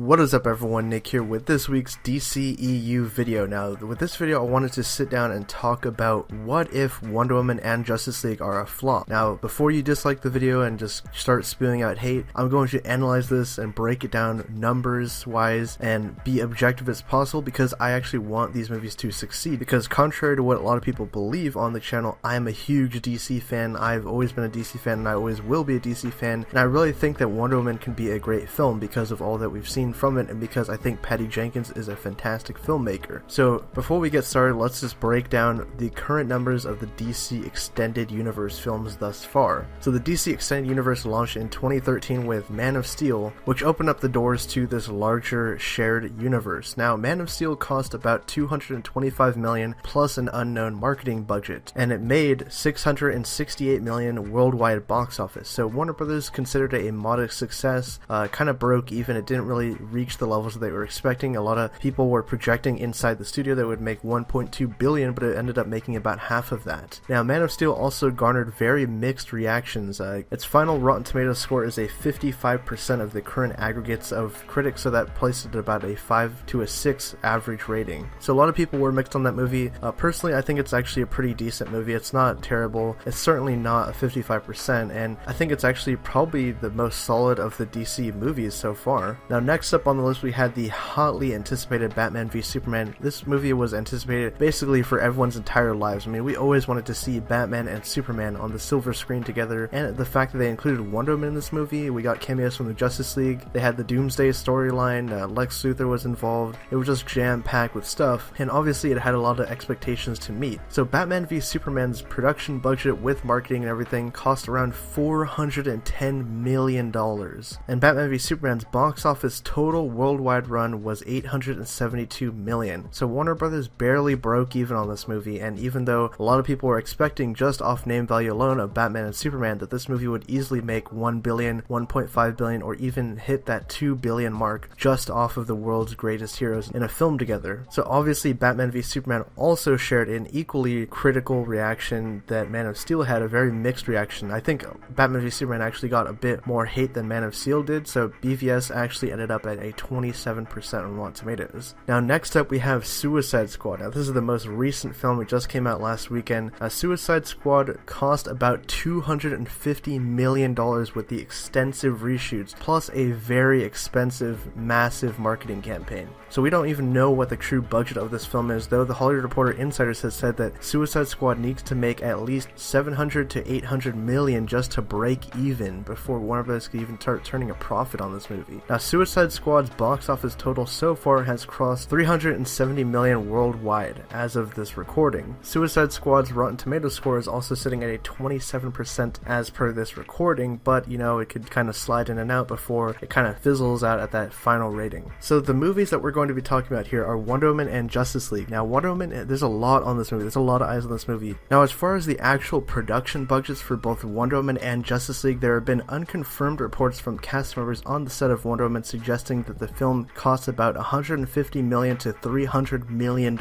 What is up everyone, Nick here with this week's DCEU video. Now with this video I wanted to sit down and talk about what if Wonder Woman and Justice League are a flop. Now before you dislike the video and just start spewing out hate, I'm going to analyze this and break it down numbers wise and be objective as possible because I actually want these movies to succeed, because contrary to what a lot of people believe on the channel, I am a huge DC fan. I've always been a DC fan and I always will be a DC fan, and I really think that Wonder Woman can be a great film because of all that we've seen from it and because I think Patty Jenkins is a fantastic filmmaker. So before we get started, let's just break down the current numbers of the DC Extended Universe films thus far. So the DC Extended Universe launched in 2013 with Man of Steel, which opened up the doors to this larger shared universe. Now Man of Steel cost about $225 million plus an unknown marketing budget, and it made $668 million worldwide box office. So Warner Brothers considered it a modest success, kind of broke even. It didn't really reach the levels that they were expecting. A lot of people were projecting inside the studio that it would make $1.2 billion, but it ended up making about half of that. Now Man of Steel also garnered very mixed reactions. Its final Rotten Tomatoes score is a 55% of the current aggregates of critics, so that places it about a 5 to a 6 average rating. So a lot of people were mixed on that movie. Personally, I think it's actually a pretty decent movie. It's not terrible. It's certainly not a 55%, and I think it's actually probably the most solid of the DC movies so far. Now next up on the list we had the hotly anticipated Batman v Superman. This movie was anticipated basically for everyone's entire lives. I mean, we always wanted to see Batman and Superman on the silver screen together, and the fact that they included Wonder Woman in this movie, we got cameos from the Justice League, they had the Doomsday storyline, Lex Luthor was involved. It was just jam-packed with stuff, and obviously it had a lot of expectations to meet. So Batman v Superman's production budget with marketing and everything cost around $410 million, and Batman v Superman's box office total worldwide run was $872 million. So Warner Brothers barely broke even on this movie, and even though a lot of people were expecting just off name value alone of Batman and Superman that this movie would easily make $1 billion, $1.5 billion, or even hit that $2 billion mark just off of the world's greatest heroes in a film together. So obviously Batman v Superman also shared an equally critical reaction that Man of Steel had, a very mixed reaction. I think Batman v Superman actually got a bit more hate than Man of Steel did, so BVS actually ended up at a 27% on Rotten Tomatoes. Now next up we have Suicide Squad. Now this is the most recent film. It just came out last weekend. Suicide Squad cost about $250 million with the extensive reshoots, plus a very expensive, massive marketing campaign. So we don't even know what the true budget of this film is, though the Hollywood Reporter Insiders has said that Suicide Squad needs to make at least $700 to $800 million just to break even before Warner Bros. Could even start turning a profit on this movie. Now Suicide Squad's box office total so far has crossed $370 million worldwide as of this recording. Suicide Squad's Rotten Tomatoes score is also sitting at a 27% as per this recording, but you know, it could kind of slide in and out before it kind of fizzles out at that final rating. So the movies that we're going to be talking about here are Wonder Woman and Justice League. Now Wonder Woman, there's a lot on this movie. There's a lot of eyes on this movie. Now as far as the actual production budgets for both Wonder Woman and Justice League, there have been unconfirmed reports from cast members on the set of Wonder Woman suggesting that the film costs about $150 million to $300 million.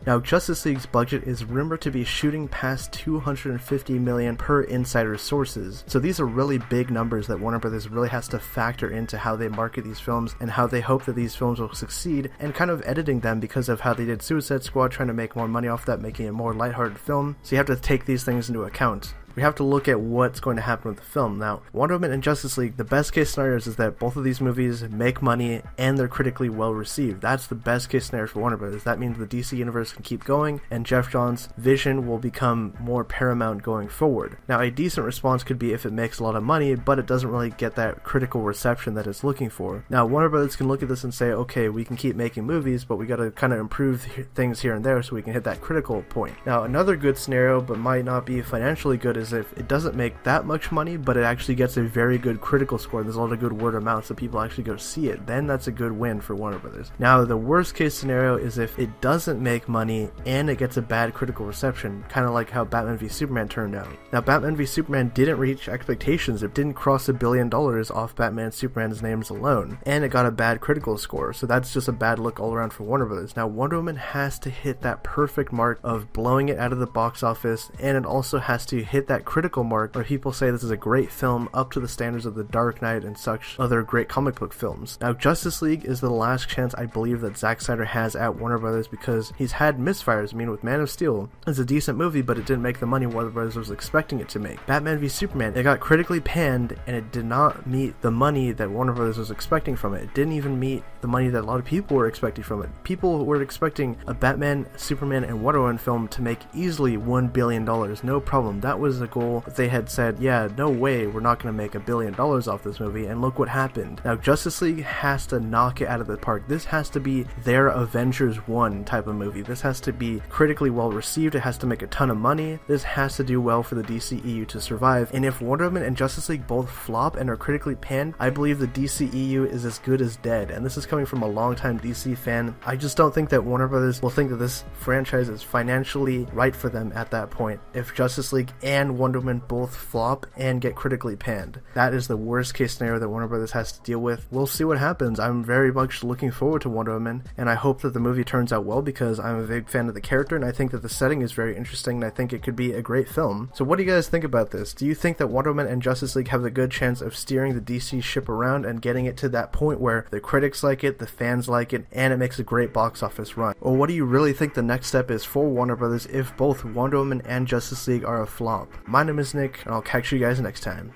Now Justice League's budget is rumored to be shooting past $250 million per insider sources. So these are really big numbers that Warner Brothers really has to factor into how they market these films and how they hope that these films will succeed, and kind of editing them because of how they did Suicide Squad, trying to make more money off that, making it a more lighthearted film. So you have to take these things into account. We have to look at what's going to happen with the film. Now, Wonder Woman and Justice League, the best case scenarios is that both of these movies make money and they're critically well received. That's the best case scenario for Warner Brothers. That means the DC universe can keep going and Geoff Johns' vision will become more paramount going forward. Now, a decent response could be if it makes a lot of money, but it doesn't really get that critical reception that it's looking for. Now, Warner Brothers can look at this and say, okay, we can keep making movies, but we got to kind of improve things here and there so we can hit that critical point. Now, another good scenario, but might not be financially good, is if it doesn't make that much money, but it actually gets a very good critical score. There's a lot of good word of mouth, so people actually go see it. Then that's a good win for Warner Brothers. Now, the worst case scenario is if it doesn't make money and it gets a bad critical reception, kind of like how Batman v Superman turned out. Now, Batman v Superman didn't reach expectations. It didn't cross $1 billion off Batman and Superman's names alone, and it got a bad critical score. So that's just a bad look all around for Warner Brothers. Now, Wonder Woman has to hit that perfect mark of blowing it out of the box office, and it also has to hit that critical mark where people say this is a great film up to the standards of The Dark Knight and such other great comic book films. Now, Justice League is the last chance I believe that Zack Snyder has at Warner Brothers because he's had misfires. I mean, with Man of Steel, it's a decent movie, but it didn't make the money Warner Brothers was expecting it to make. Batman v Superman, it got critically panned and it did not meet the money that Warner Brothers was expecting from it. It didn't even meet the money that a lot of people were expecting from it. People were expecting a Batman, Superman, and Wonder Woman film to make easily $1 billion, no problem. That was the goal. They had said, yeah, no way, we're not going to make $1 billion off this movie, and look what happened. Now, Justice League has to knock it out of the park. This has to be their Avengers 1 type of movie. This has to be critically well received. It has to make a ton of money. This has to do well for the DCEU to survive, and if Wonder Woman and Justice League both flop and are critically panned, I believe the DCEU is as good as dead, and this is coming from a longtime DC fan. I just don't think that Warner Brothers will think that this franchise is financially right for them at that point. If Justice League and Wonder Woman both flop and get critically panned, that is the worst case scenario that Warner Brothers has to deal with. We'll see what happens. I'm very much looking forward to Wonder Woman, and I hope that the movie turns out well because I'm a big fan of the character, and I think that the setting is very interesting, and I think it could be a great film. So what do you guys think about this? Do you think that Wonder Woman and Justice League have a good chance of steering the DC ship around and getting it to that point where the critics like it, the fans like it, and it makes a great box office run? Or what do you really think the next step is for Warner Brothers if both Wonder Woman and Justice League are a flop? My name is Nick, and I'll catch you guys next time.